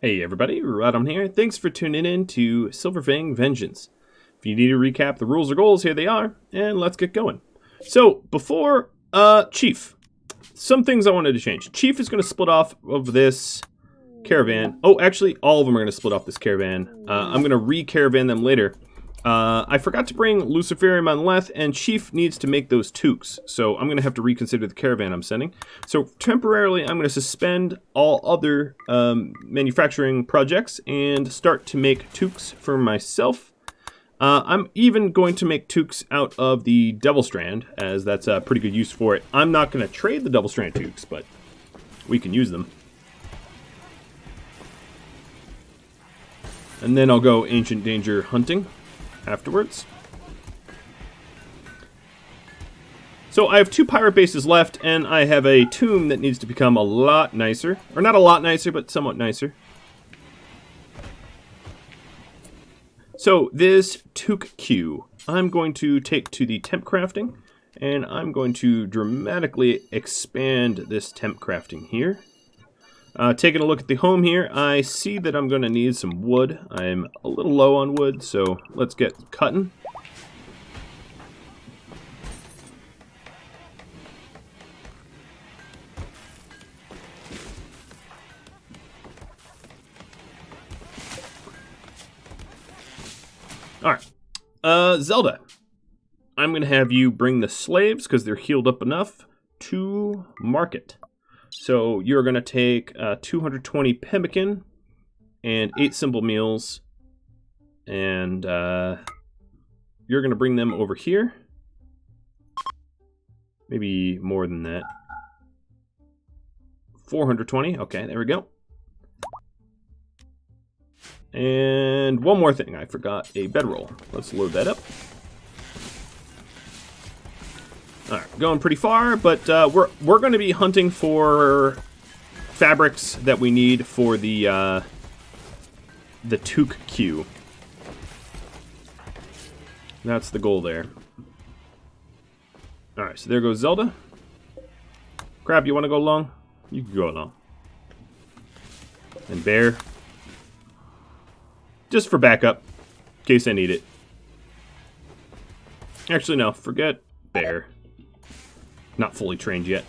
Hey everybody, Rhadamant here. Thanks for tuning in to Silverfang Vengeance. If you need to recap the rules or goals, here they are, and let's get going. So, before, Chief, some things I wanted to change. Chief is going to split off of this caravan. Oh, actually, all of them are going to split off this caravan. I'm going to re-caravan them later. I forgot to bring Luciferium on Leth, and Chief needs to make those toques, so I'm going to have to reconsider the caravan I'm sending. So temporarily, I'm going to suspend all other manufacturing projects and start to make toques for myself. I'm even going to make toques out of the Devil Strand, as that's a pretty good use for it. I'm not going to trade the Devil Strand toques, but we can use them. And then I'll go Ancient Danger hunting afterwards. So I have 2 pirate bases left, and I have a tomb that needs to become a lot nicer. Or not a lot nicer, but somewhat nicer. So this toque queue, I'm going to take to the temp crafting, and I'm going to dramatically expand this temp crafting here. Taking a look at the home here, I see that I'm going to need some wood. I'm a little low on wood, so let's get cutting. Alright. Zelda, I'm going to have you bring the slaves, because they're healed up enough, to market. So you're going to take 220 pemmican and 8 simple meals, and you're going to bring them over here. Maybe more than that. 420. Okay, there we go. And one more thing. I forgot a bedroll. Let's load that up. Alright, going pretty far, but we're going to be hunting for fabrics that we need for the toque queue. That's the goal there. Alright, so there goes Zelda. Crab, you want to go along? You can go along. And Bear. Just for backup, in case I need it. Actually, no, forget Bear. Not fully trained yet.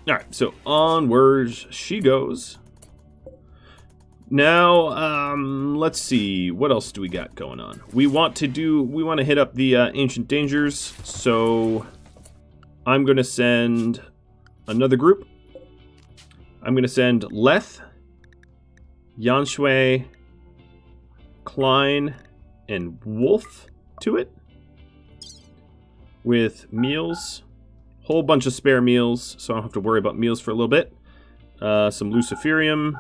Alright, so onwards she goes. Now, let's see, what else do we got going on? We want to hit up the Ancient Dangers, so I'm going to send another group. I'm going to send Leth, Yanshui, Klein, and Wolf to it. With meals, whole bunch of spare meals, so I don't have to worry about meals for a little bit. Some Luciferium,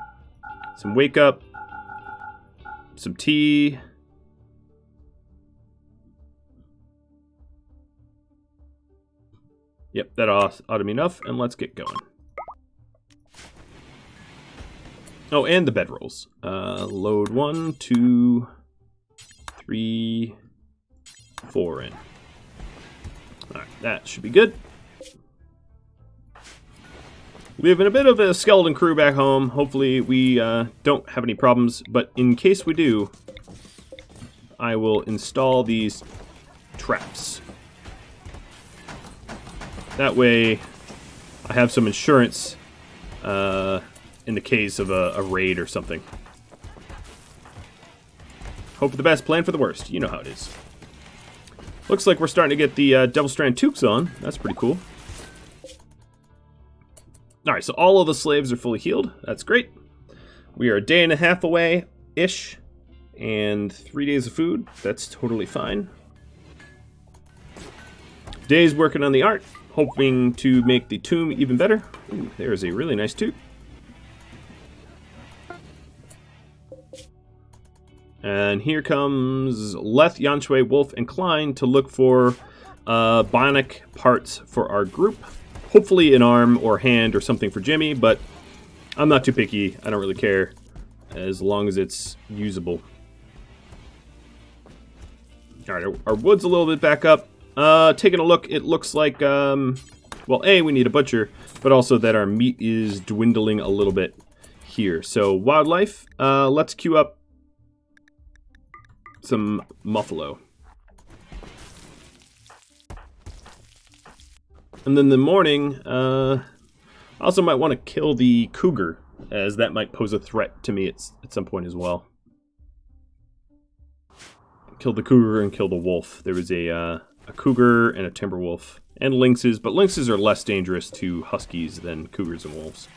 some Wake Up, some tea. Yep, that ought to be enough, and let's get going. Oh, and the bedrolls. Load 1, 2, 3, 4 in. Alright, that should be good. We have a bit of a skeleton crew back home. Hopefully we don't have any problems, but in case we do, I will install these traps. That way I have some insurance in the case of a raid or something. Hope for the best, plan for the worst. You know how it is. Looks like we're starting to get the Devil Strand toques on. That's pretty cool. Alright, so all of the slaves are fully healed. That's great. We are a day and a half away-ish. And 3 days of food. That's totally fine. Days working on the art. Hoping to make the tomb even better. Ooh, there's a really nice toque. And here comes Leth, Yanshui, Wolf, and Klein to look for bionic parts for our group. Hopefully an arm or hand or something for Jimmy, but I'm not too picky. I don't really care as long as it's usable. Alright, our wood's a little bit back up. Taking a look, it looks like, well, A, we need a butcher, but also that our meat is dwindling a little bit here. So wildlife, let's queue up some muffalo. And then in the morning, I also might want to kill the cougar, as that might pose a threat to me at some point as well. Kill the cougar and kill the wolf. There was a cougar and a timber wolf. And lynxes, but lynxes are less dangerous to huskies than cougars and wolves.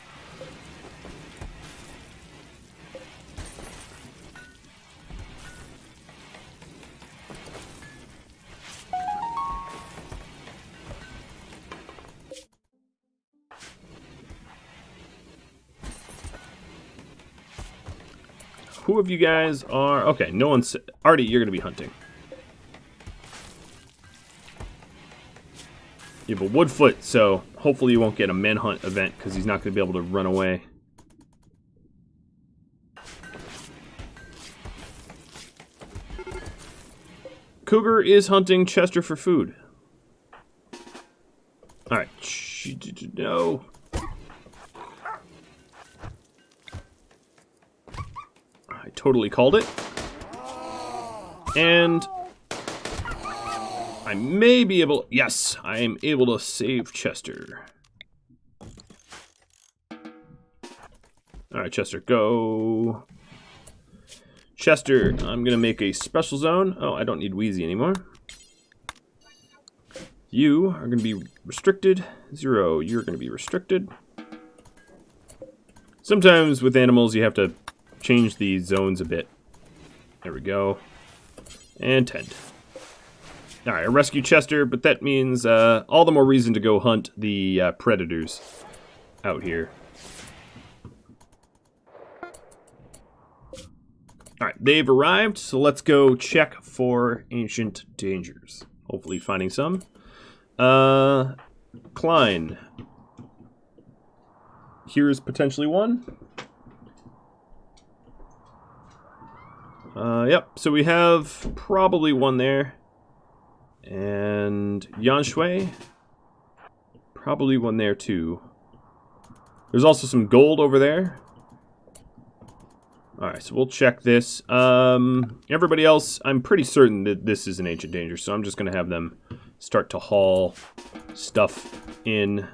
Who of you guys are... Okay, no one's... Artie, you're going to be hunting. You have a Woodfoot, so hopefully you won't get a manhunt event, because he's not going to be able to run away. Cougar is hunting Chester for food. Alright. No. I totally called it. And I may be able... Yes, I am able to save Chester. Alright, Chester, go. Chester, I'm going to make a special zone. Oh, I don't need Wheezy anymore. You are going to be restricted. 0, you're going to be restricted. Sometimes with animals you have to change the zones a bit. There we go. And tend. Alright, I rescued Chester, but that means all the more reason to go hunt the predators out here. Alright, they've arrived, so let's go check for ancient dangers. Hopefully finding some. Klein. Here's potentially one. Yep, so we have probably one there. And Yanshui. Probably one there too. There's also some gold over there. Alright, so we'll check this. Everybody else, I'm pretty certain that this is an ancient danger, so I'm just going to have them start to haul stuff in.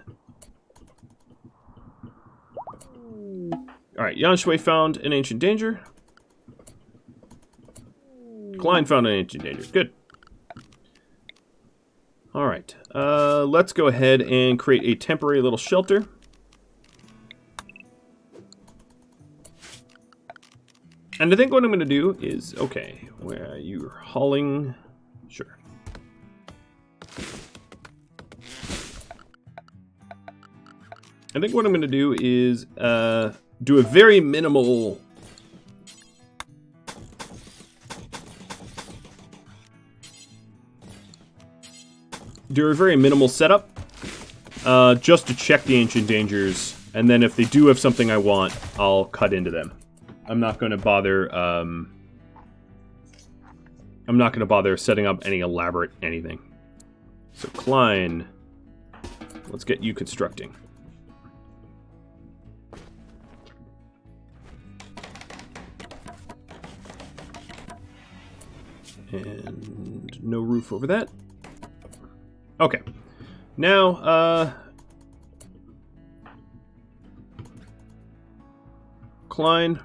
Alright, Yanshui found an ancient danger. Klein found an ancient danger. Good. Alright, let's go ahead and create a temporary little shelter. And I think what I'm going to do is, okay, where you're hauling, sure. I think what I'm going to do is do a very minimal setup, just to check the ancient dangers, and then if they do have something I want, I'll cut into them. I'm not going to bother. I'm not going to bother setting up any elaborate anything. So Klein, let's get you constructing. And no roof over that. Okay. Now, Klein,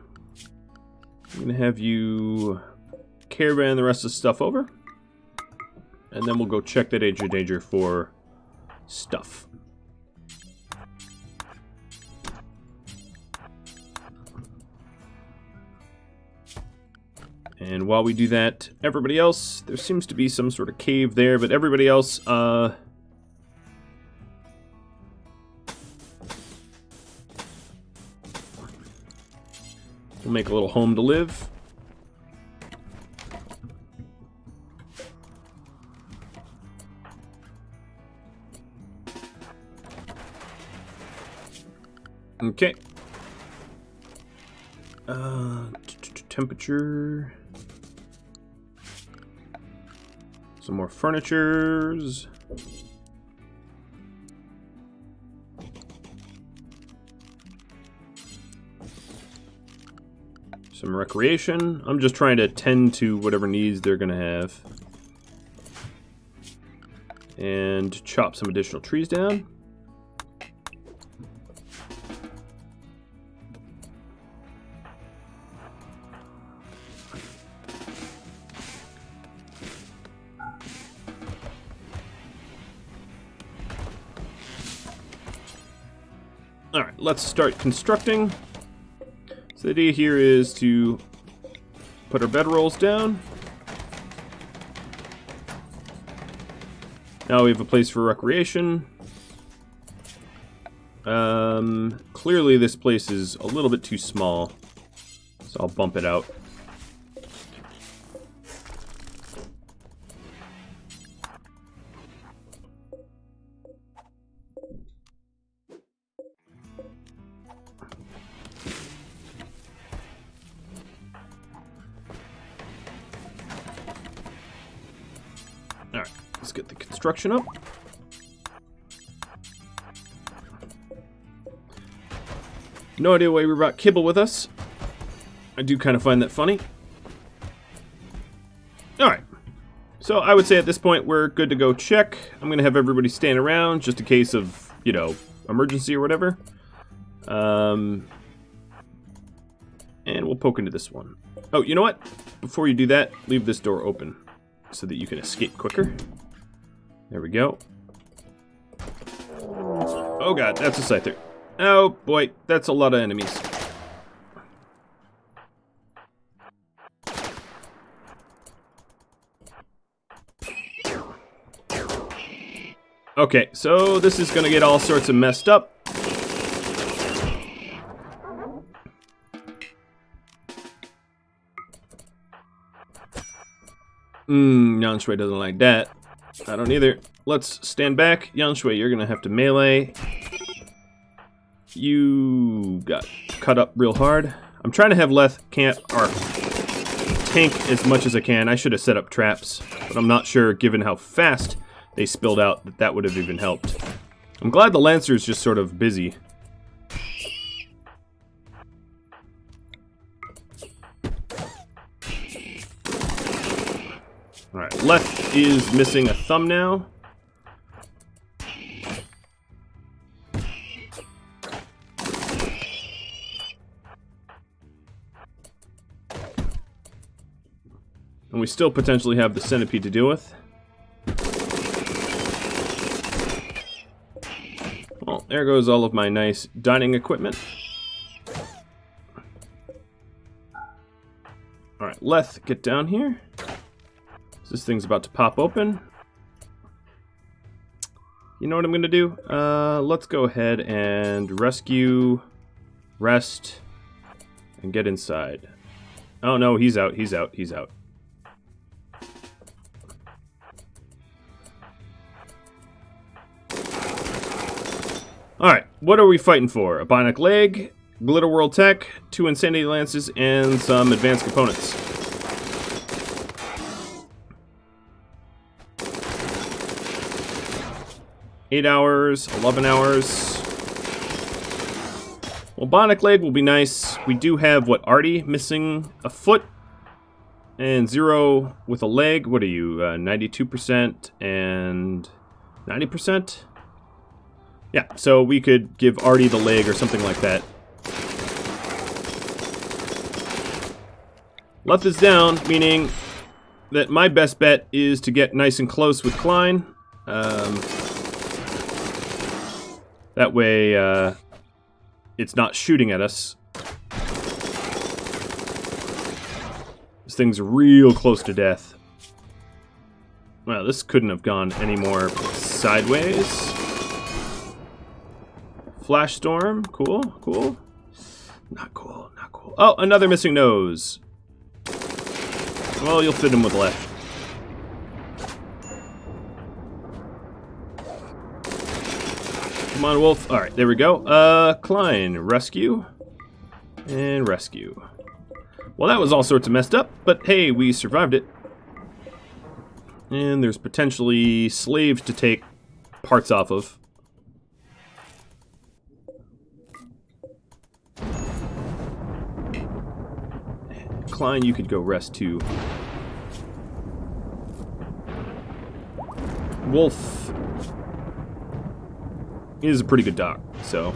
I'm going to have you caravan the rest of the stuff over. And then we'll go check that ancient danger for stuff. And while we do that, everybody else, there seems to be some sort of cave there, but everybody else, we'll make a little home to live. Okay. Temperature. Some more furnitures. Some recreation. I'm just trying to tend to whatever needs they're going to have. And chop some additional trees down. Alright, let's start constructing. So the idea here is to put our bedrolls down. Now we have a place for recreation. Clearly this place is a little bit too small, so I'll bump it out. Alright, let's get the construction up. No idea why we brought Kibble with us. I do kind of find that funny. Alright, so I would say at this point we're good to go check. I'm going to have everybody stand around just in case of, you know, emergency or whatever. And we'll poke into this one. Oh, you know what? Before you do that, leave this door open so that you can escape quicker. There we go. Oh god, that's a scyther. Oh boy, that's a lot of enemies. Okay, so this is gonna get all sorts of messed up. Yanshui doesn't like that. I don't either. Let's stand back. Yanshui, you're gonna have to melee. You got cut up real hard. I'm trying to have Leth tank as much as I can. I should have set up traps, but I'm not sure, given how fast they spilled out, that that would have even helped. I'm glad the Lancer's just sort of busy. Alright, Leth is missing a thumb now. And we still potentially have the centipede to deal with. Well, there goes all of my nice dining equipment. Alright, Leth, get down here. This thing's about to pop open. You know what I'm going to do? Let's go ahead and rescue, rest, and get inside. Oh no, he's out, he's out, he's out. Alright, what are we fighting for? A bionic leg, glitter world tech, 2 insanity lances, and some advanced components. $8 hours, 11 hours. Well, bionic leg will be nice. We do have, what, Artie missing a foot? And 0 with a leg. What are you, 92% and 90%? Yeah, so we could give Artie the leg or something like that. Leth is down, meaning that my best bet is to get nice and close with Klein. That way, it's not shooting at us. This thing's real close to death. Well, this couldn't have gone any more sideways. Flash storm, cool, cool. Not cool, not cool. Oh, another missing nose. Well, you'll fit him with left. Come on, Wolf. Alright, there we go. Klein, rescue. And rescue. Well, that was all sorts of messed up, but hey, we survived it. And there's potentially slaves to take parts off of. Klein, you could go rest too. Wolf is a pretty good doc, so.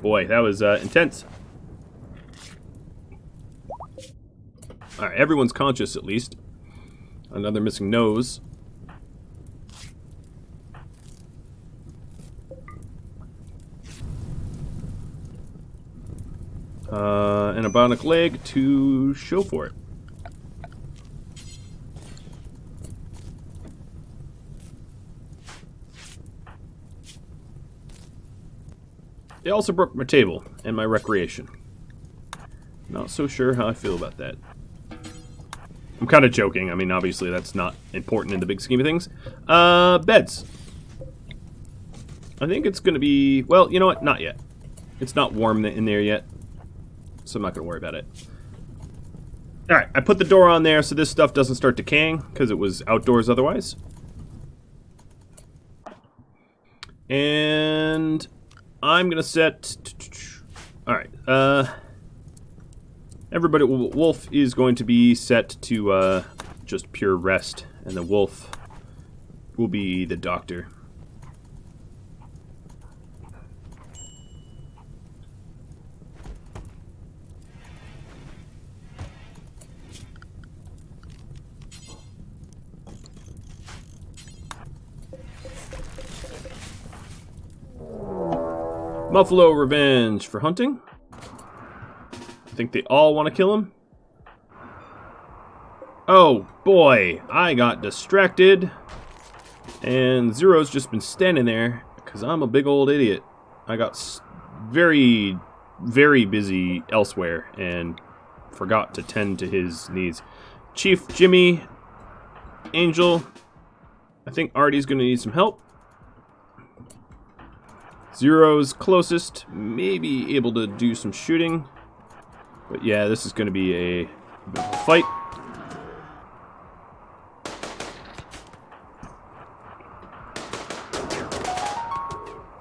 Boy, that was intense. Alright, everyone's conscious at least. Another missing nose. And a bionic leg to show for it. They also broke my table and my recreation. Not so sure how I feel about that. I'm kind of joking. I mean, obviously that's not important in the big scheme of things. Beds. I think it's going to be... Well, you know what? Not yet. It's not warm in there yet. So I'm not going to worry about it. Alright, I put the door on there so this stuff doesn't start decaying, because it was outdoors otherwise. And I'm going to set... Alright, everybody, Wolf is going to be set to just pure rest, and the Wolf will be the doctor. Buffalo revenge for hunting. I think they all want to kill him. Oh boy, I got distracted. And Zero's just been standing there because I'm a big old idiot. I got very, very busy elsewhere and forgot to tend to his needs. Chief Jimmy, Angel, I think Artie's going to need some help. Zero's closest, maybe able to do some shooting. But yeah, this is going to be a bit of a fight.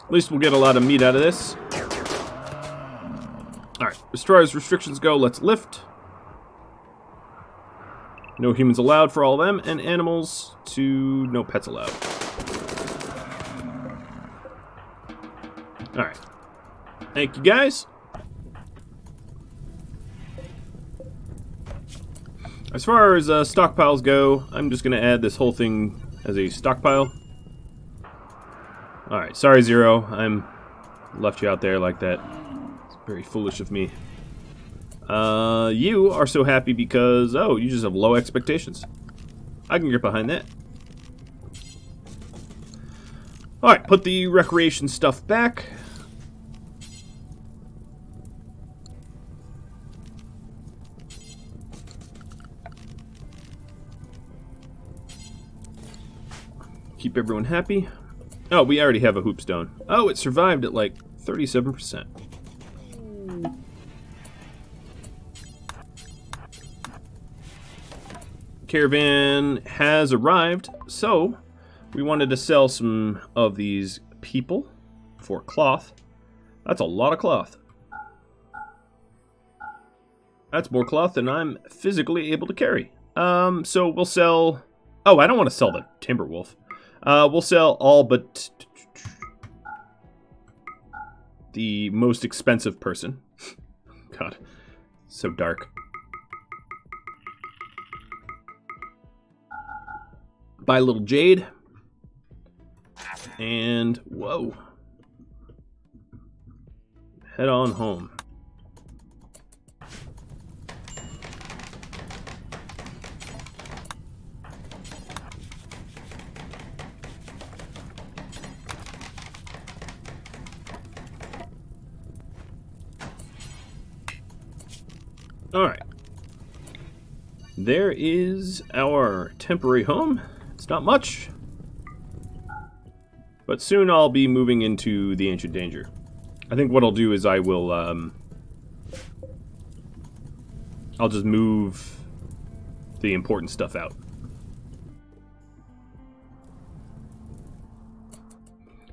At least we'll get a lot of meat out of this. Alright, as far as restrictions go, let's lift. No humans allowed for all of them, and animals to no pets allowed. Alright. Thank you, guys. As far as stockpiles go, I'm just going to add this whole thing as a stockpile. Alright, sorry Zero, I'm left you out there like that. It's very foolish of me. You are so happy because, oh, you just have low expectations. I can get behind that. Alright, put the recreation stuff back. Keep everyone happy. Oh, we already have a hoopstone. Oh, it survived at like 37%. Caravan has arrived, so we wanted to sell some of these people for cloth. That's a lot of cloth. That's more cloth than I'm physically able to carry. So we'll sell... Oh, I don't want to sell the Timber Wolf. We'll sell all but the most expensive person. God, so dark. Buy a little jade. And, whoa. Head on home. Alright. There is our temporary home. It's not much. But soon I'll be moving into the Ancient Danger. I think what I'll do is I will, I'll just move the important stuff out.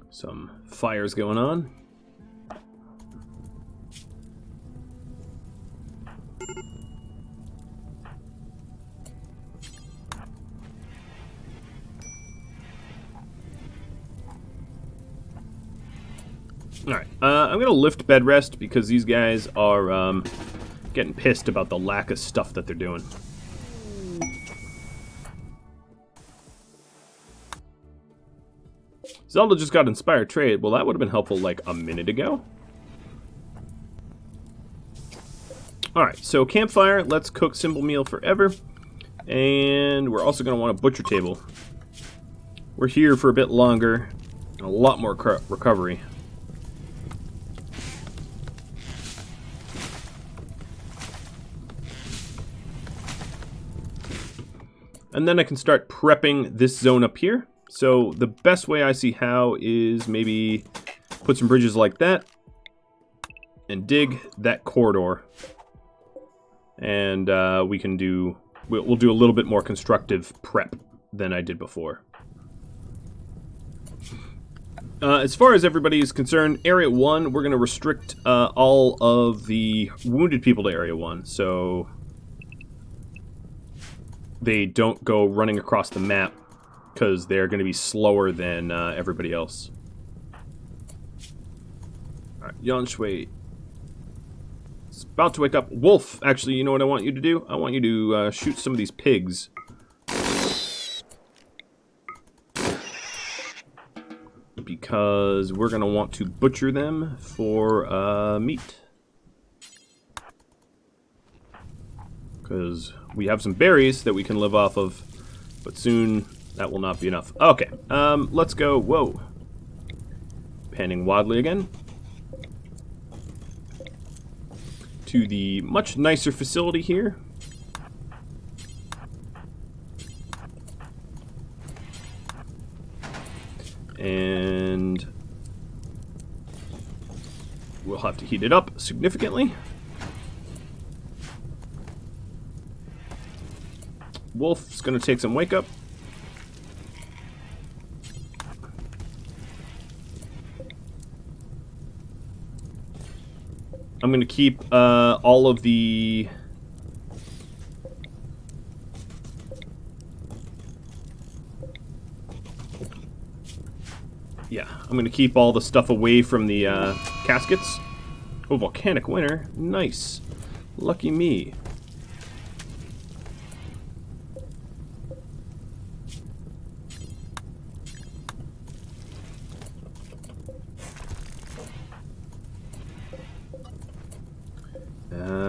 Some fires going on. Alright, I'm going to lift bed rest because these guys are getting pissed about the lack of stuff that they're doing. Zelda just got Inspired Trade. Well, that would have been helpful like a minute ago. Alright, so campfire. Let's cook simple meal forever. And we're also going to want a butcher table. We're here for a bit longer. A lot more recovery. And then I can start prepping this zone up here. So the best way I see how is maybe put some bridges like that and dig that corridor. And we can do, we'll do a little bit more constructive prep than I did before. As far as everybody is concerned, Area 1, we're going to restrict all of the wounded people to Area 1. So they don't go running across the map because they're going to be slower than everybody else. Alright, Yan Shui. It's about to wake up. Wolf, actually, you know what I want you to do? I want you to shoot some of these pigs. Because we're going to want to butcher them for meat. Because we have some berries that we can live off of, but soon that will not be enough. Okay, let's go. Whoa. Panning wildly again. To the much nicer facility here. And we'll have to heat it up significantly. Wolf's going to take some wake up. I'm going to keep all of the... Yeah, I'm going to keep all the stuff away from the caskets. Oh, volcanic winter. Nice. Lucky me.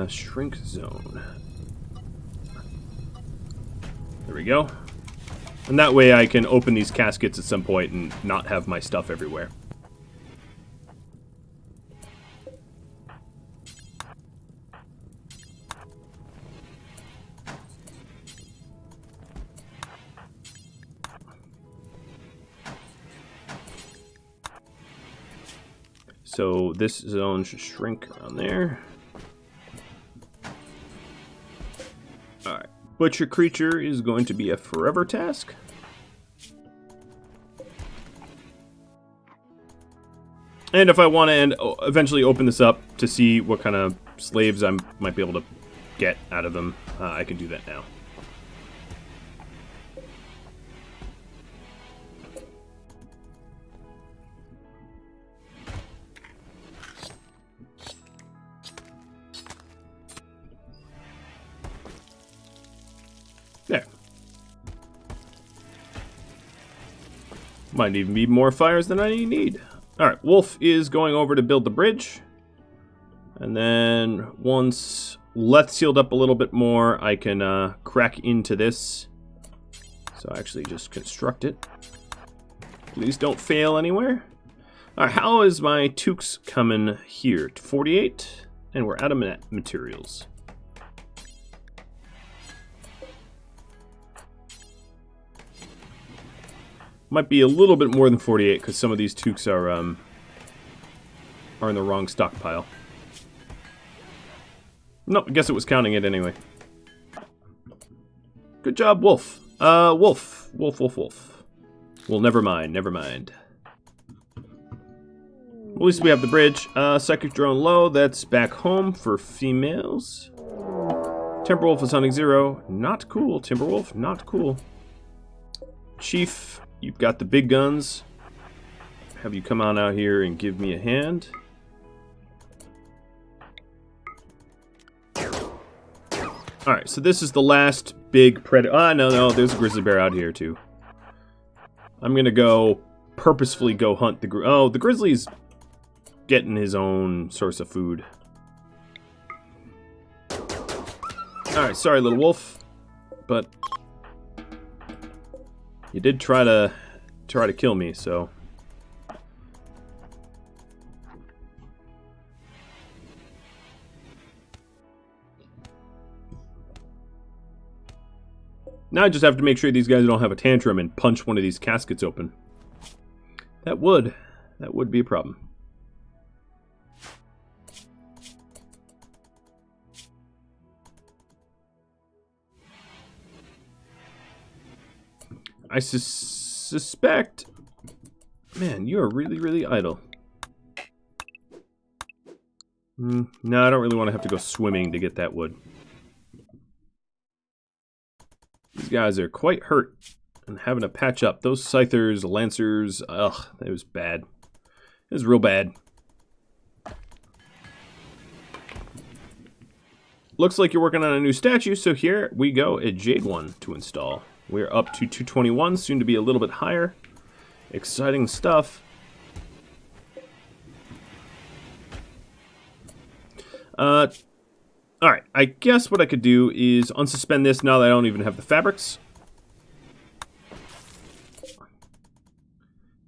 Shrink zone. There we go. And that way I can open these caskets at some point and not have my stuff everywhere. So this zone should shrink around there. Alright. Butcher creature is going to be a forever task. And if I want to eventually open this up to see what kind of slaves I might be able to get out of them, I can do that now. There. Might even be more fires than I need. Alright, Wolf is going over to build the bridge. And then once Let's sealed up a little bit more, I can crack into this. So I actually just construct it. Please don't fail anywhere. Alright, how is my toques coming here? 48, and we're out of materials. Might be a little bit more than 48 because some of these toques are in the wrong stockpile. Nope, I guess it was counting it anyway. Good job, Wolf. Wolf. Well, never mind, never mind. At least we have the bridge. Psychic drone low, that's back home for females. Timberwolf is hunting 0. Not cool, Timberwolf, not cool. Chief, you've got the big guns. have you come on out here and give me a hand. Alright, so this is the last big predator. Ah, no, there's a grizzly bear out here too. I'm gonna go purposefully go hunt the the grizzly's getting his own source of food. Alright, sorry little wolf, but you did try to kill me, so now I just have to make sure these guys don't have a tantrum and punch one of these caskets open. That would be a problem. I suspect... Man, you are really, really idle. No, I don't really want to have to go swimming to get that wood. These guys are quite hurt and having to patch up. Those scythers, lancers, ugh, it was bad. It was real bad. Looks like you're working on a new statue, so here we go, a jade one to install. We're up to 221, soon to be a little bit higher. Exciting stuff. Alright, I guess what I could do is unsuspend this now that I don't even have the fabrics.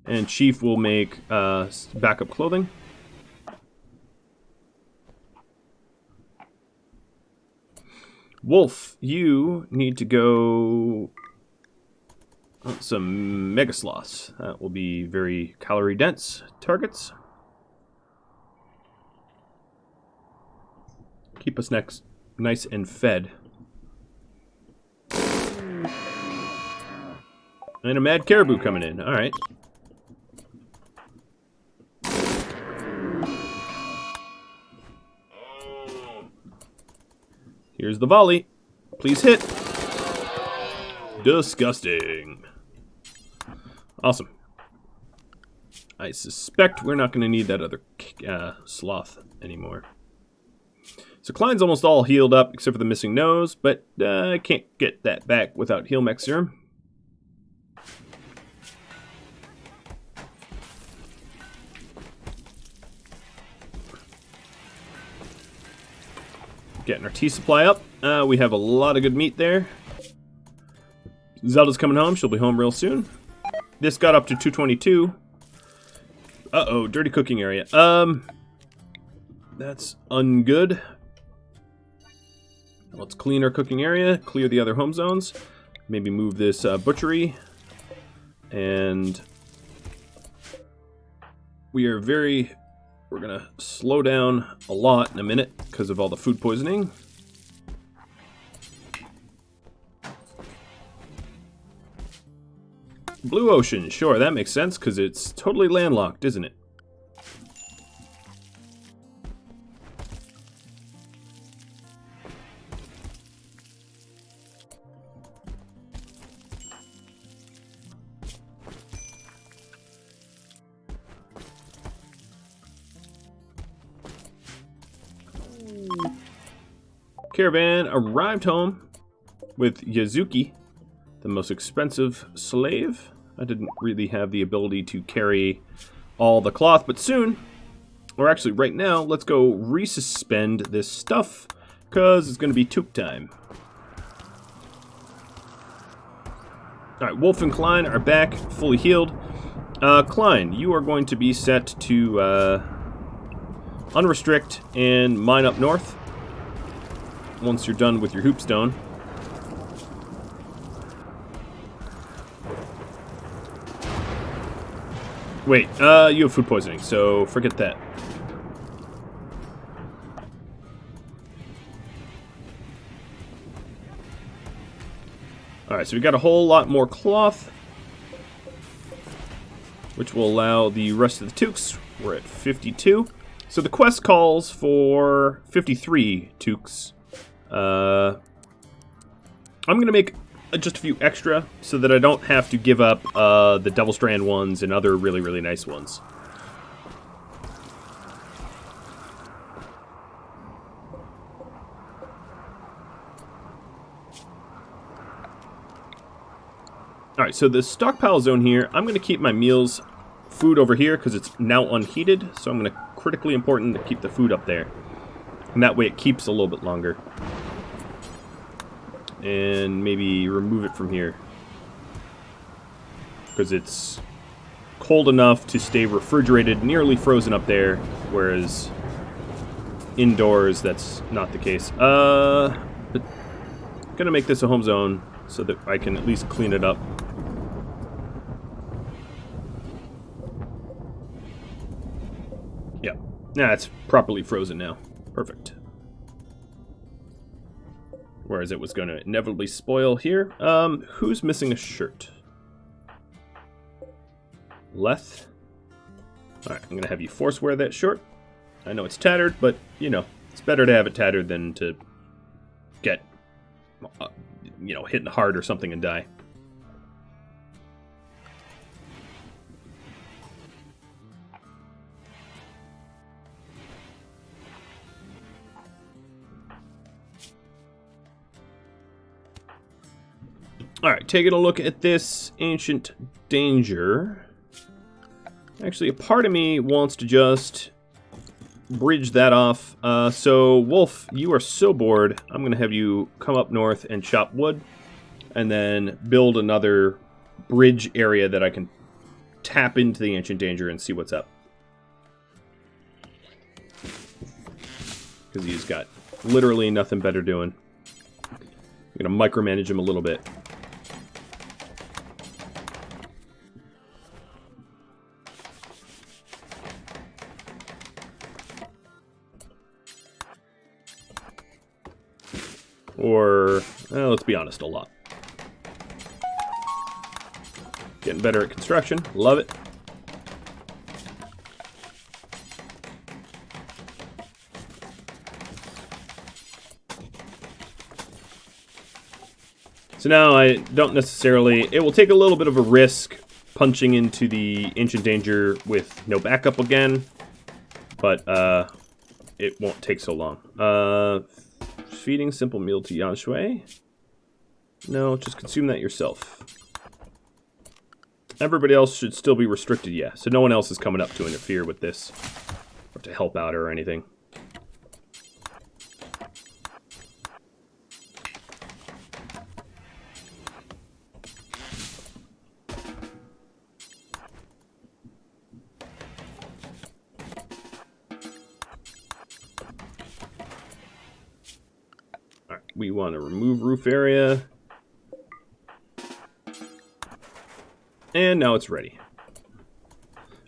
And Chief will make backup clothing. Wolf, you need to go some mega sloths. That will be very calorie dense targets. Keep us nice and fed. And a mad caribou coming in. All right. Here's the volley. Please hit. Disgusting. Awesome. I suspect we're not going to need that other sloth anymore. So Klein's almost all healed up except for the missing nose, but I can't get that back without heal mech serum. Getting our tea supply up. We have a lot of good meat there. Zelda's coming home. She'll be home real soon. This got up to 222. Uh-oh, dirty cooking area. That's ungood. Let's clean our cooking area, clear the other home zones, maybe move this butchery, and we're gonna slow down a lot in a minute because of all the food poisoning. Blue Ocean, sure, that makes sense because it's totally landlocked, isn't it? Caravan arrived home with Yazuki, the most expensive slave. I didn't really have the ability to carry all the cloth, but soon, or actually right now, let's go resuspend this stuff, because it's going to be toque time. Alright, Wolf and Klein are back, fully healed. Klein, you are going to be set to unrestrict and mine up north once you're done with your hoopstone. Wait, you have food poisoning, so forget that. Alright, so we got a whole lot more cloth, which will allow the rest of the toques. We're at 52. So the quest calls for 53 toques. I'm going to make just a few extra so that I don't have to give up the Devil Strand ones and other really, really nice ones. Alright, so the stockpile zone here, I'm going to keep my meals food over here because it's now unheated, so I'm going to critically important to keep the food up there. And that way it keeps a little bit longer. And maybe remove it from here. Because it's cold enough to stay refrigerated, nearly frozen up there, whereas indoors that's not the case. But gonna make this a home zone so that I can at least clean it up. Yeah, it's properly frozen now. Perfect. Whereas it was going to inevitably spoil here. Who's missing a shirt? Leth. Alright, I'm going to have you force wear that shirt. I know it's tattered, but, you know, it's better to have it tattered than to get, you know, hit hard or something and die. Alright, taking a look at this Ancient Danger. Actually, a part of me wants to just bridge that off. So, Wolf, you are so bored, I'm going to have you come up north and chop wood. And then build another bridge area that I can tap into the Ancient Danger and see what's up. Because he's got literally nothing better doing. I'm going to micromanage him a little bit. Or, let's be honest, a lot. Getting better at construction. Love it. So now I don't necessarily... It will take a little bit of a risk punching into the Ancient Danger with no backup again. But it won't take so long. Feeding simple meal to Yanshui. No, just consume that yourself. Everybody else should still be restricted, yeah. So no one else is coming up to interfere with this. Or to help out or anything. We want to remove roof area. And now it's ready.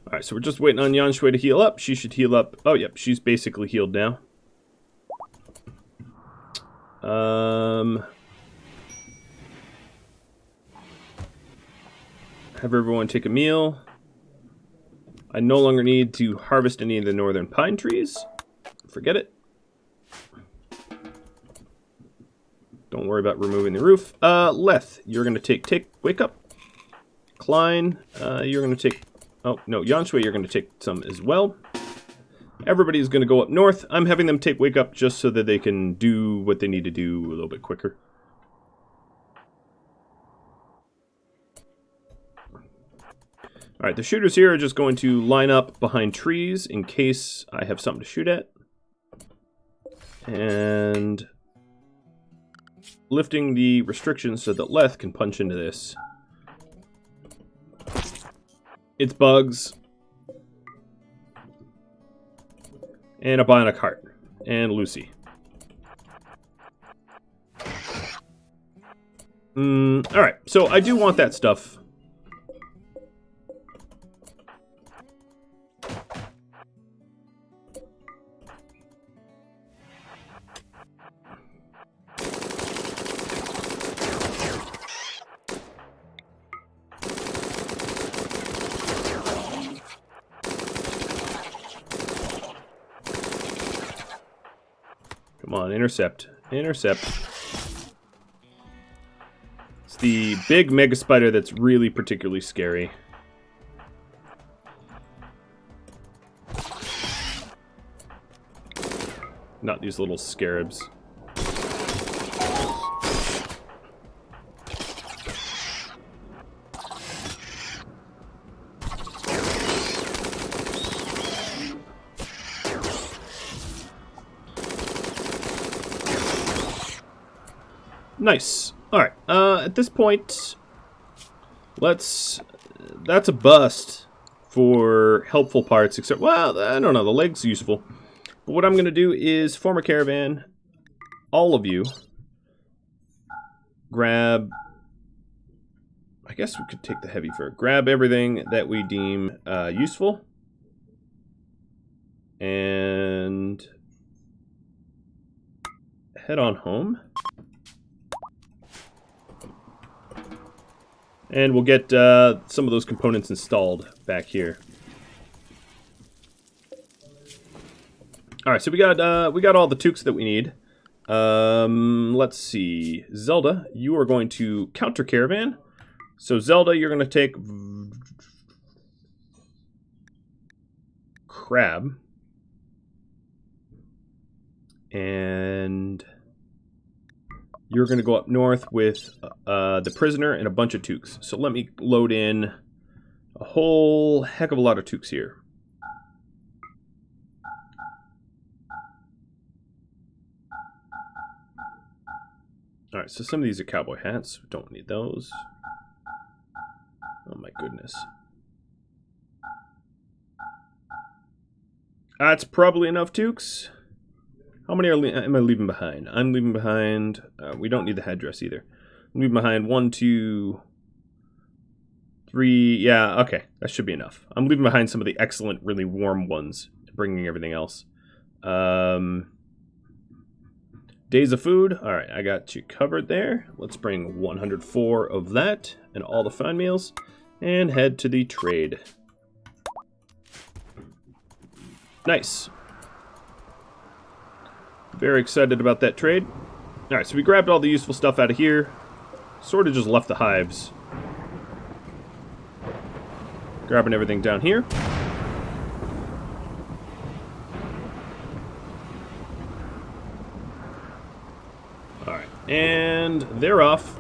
Alright, so we're just waiting on Yanshui to heal up. She should heal up. Oh, yep, she's basically healed now. Have everyone take a meal. I no longer need to harvest any of the northern pine trees. Forget it. Don't worry about removing the roof. Leth, you're going to take, wake up. Klein, you're going to take, oh, no, Yanshui, you're going to take some as well. Everybody's going to go up north. I'm having them take wake up just so that they can do what they need to do a little bit quicker. Alright, the shooters here are just going to line up behind trees in case I have something to shoot at. And... lifting the restrictions so that Leth can punch into this. It's bugs. And a bionic heart. And Lucy. Alright, so I do want that stuff. Come on, intercept. Intercept. the big mega spider that's really particularly scary. Not these little scarabs. Nice. Alright, at this point, that's a bust for helpful parts, except, well, I don't know, the leg's useful. But what I'm going to do is form a caravan, all of you, grab, I guess we could take the heavy fur, grab everything that we deem useful, and head on home. And we'll get some of those components installed back here. All right, so we got all the toques that we need. Let's see, Zelda, you are going to counter caravan. So Zelda, you're going to take crab, and you're going to go up north with the prisoner and a bunch of toques. So let me load in a whole heck of a lot of toques here. Alright, so some of these are cowboy hats. We don't need those. Oh my goodness. That's probably enough toques. How many am I leaving behind? I'm leaving behind... we don't need the headdress either. I'm leaving behind 1, 2, 3... Yeah, okay. That should be enough. I'm leaving behind some of the excellent, really warm ones. Bringing everything else. Days of food. Alright, I got you covered there. Let's bring 104 of that and all the fine meals. And head to the trade. Nice. Very excited about that trade. Alright, so we grabbed all the useful stuff out of here. Sort of just left the hives. Grabbing everything down here. Alright, and they're off.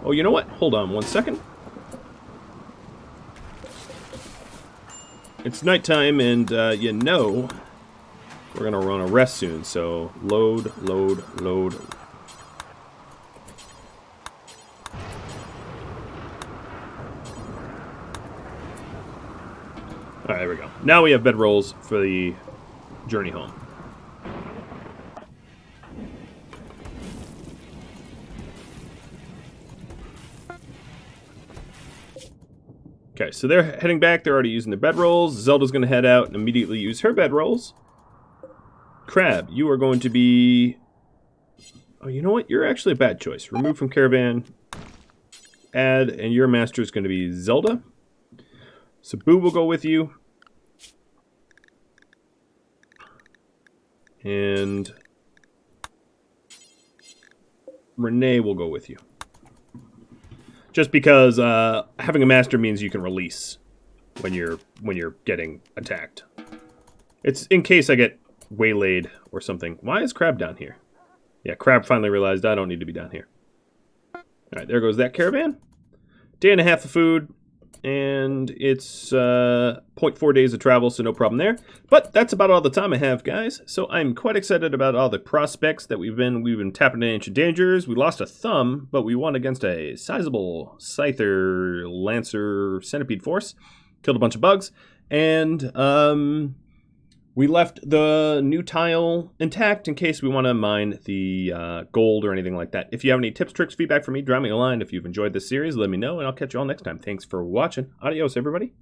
Oh, you know what? Hold on 1 second. It's nighttime, and you know we're gonna run a rest soon, so load. Alright, there we go. Now we have bedrolls for the journey home. Okay, so they're heading back. They're already using their bedrolls. Zelda's going to head out and immediately use her bedrolls. Crab, you are going to be... Oh, you know what? You're actually a bad choice. Remove from caravan. Add, and your master is going to be Zelda. So Boo will go with you. And Renee will go with you. Just because having a master means you can release when you're getting attacked. It's in case I get waylaid or something. Why is Crab down here? Yeah, Crab finally realized I don't need to be down here. Alright, there goes that caravan. Day and a half of food. And it's 0.4 days of travel, so no problem there. But that's about all the time I have, guys. So I'm quite excited about all the prospects that we've been tapping into ancient dangers. We lost a thumb, but we won against a sizable Scyther, Lancer, Centipede force. Killed a bunch of bugs. And we left the new tile intact in case we want to mine the gold or anything like that. If you have any tips, tricks, feedback for me, drop me a line. If you've enjoyed this series, let me know, and I'll catch you all next time. Thanks for watching. Adios, everybody.